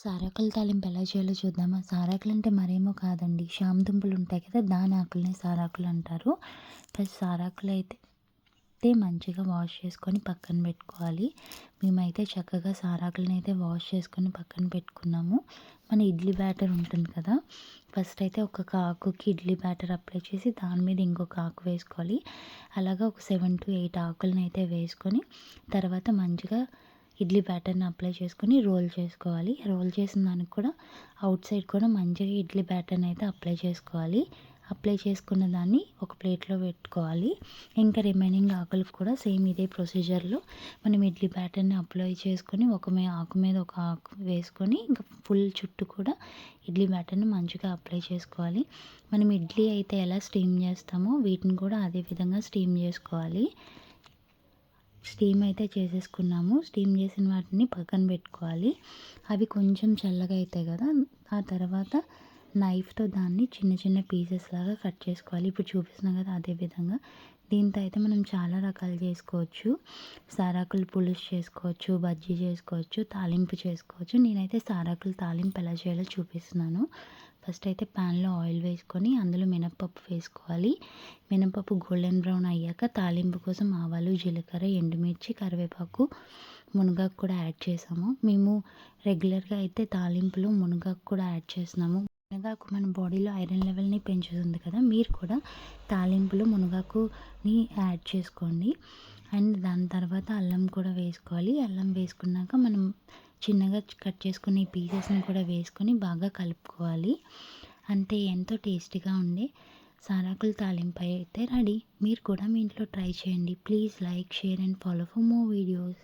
సారాకుల తాలింపు ఎలా చేయాలో చూద్దామా? సారాకులు అంటే మరేమో కాదండి. షామ దుంపలు ఉంటాయి కదా! దాని ఆకుల్ని సారాకులు అంటారు. ఫస్ట్ సారాకులు అయితే మంచిగా వాష్ చేసుకొని పక్కన పెట్టుకోవాలి. మేమైతే చక్కగా సారాకులని వాష్ చేసుకొని పక్కన పెట్టుకున్నాము. మన ఇడ్లీ బ్యాటర్ ఉంటుంది కదా! ఫస్ట్ అయితే ఒక ఆకుకి ఇడ్లీ బ్యాటర్ అప్లై చేసి దాని మీద ఇంకొక ఆకు వేసుకోవాలి. అలాగా ఒక 7-8 ఆకులని అయితే వేసుకొని తర్వాత మంచిగా ఇడ్లీ బ్యాటర్‌ని అప్లై చేసుకొని రోల్ చేసుకోవాలి. రోల్ చేసిన దానికి కూడా ఔట్ సైడ్ కూడా మంచిగా ఇడ్లీ బ్యాటర్‌ని అయితే అప్లై చేసుకోవాలి. అప్లై చేసుకున్న దాన్ని ఒక ప్లేట్‌లో పెట్టుకోవాలి. ఇంకా రిమైనింగ్ ఆకులకు కూడా సేమ్ ఇదే ప్రొసీజర్‌లో మనం ఇడ్లీ బ్యాటర్‌ని అప్లై చేసుకొని ఆకు మీద ఒక ఆకు వేసుకొని ఇంకా ఫుల్ చుట్టూ కూడా ఇడ్లీ బ్యాటర్‌ని మంచిగా అప్లై చేసుకోవాలి. మనం ఇడ్లీ అయితే ఎలా స్టీమ్ చేస్తామో వీటిని కూడా అదే విధంగా స్టీమ్ చేసుకోవాలి. స్టీమ్ అయితే చేసేసుకున్నాము. స్టీమ్ చేసిన వాటిని పక్కన పెట్టుకోవాలి. అవి కొంచెం చల్లగా అవుతాయి కదా! ఆ తర్వాత నైఫ్‌తో దాన్ని చిన్న చిన్న పీసెస్ లాగా కట్ చేసుకోవాలి. ఇప్పుడు చూపిస్తున్నా కదా! అదే విధంగా. దీంతో అయితే మనం చాలా రకాలు చేసుకోవచ్చు. సారాకుల పులుసు చేసుకోవచ్చు, బజ్జీ చేసుకోవచ్చు, తాలింపు చేసుకోవచ్చు. నేనైతే సారాకుల తాలింపు ఎలా చేయాలో చూపిస్తున్నాను. ఫస్ట్ అయితే ప్యాన్‌లో ఆయిల్ వేసుకొని అందులో మినపప్పు వేసుకోవాలి. మినపప్పు గోల్డెన్ బ్రౌన్ అయ్యాక తాలింపు కోసం ఆవాలు, జీలకర్ర, ఎండుమిర్చి, కరివేపాకు, మునగాకు కూడా యాడ్ చేసాము. మేము రెగ్యులర్‌గా అయితే తాలింపులో మునగాకు కూడా యాడ్ చేస్తున్నాము. మునగాకు మన బాడీలో ఐరన్ లెవెల్‌ని పెంచుతుంది కదా! మీరు కూడా తాలింపులో మునగాకుని యాడ్ చేసుకోండి. అండ్ దాని తర్వాత అల్లం కూడా వేసుకోవాలి. అల్లం వేసుకున్నాక మనం చిన్నగా కట్ చేసుకున్న ఈ పీసెస్‌ని కూడా వేసుకొని బాగా కలుపుకోవాలి. అంతే ఎంతో టేస్టీగా ఉండే సారాకుల తాలింపు అయితే రెడీ. మీరు కూడా మీ ఇంట్లో ట్రై చేయండి. Please like, share and follow for more videos.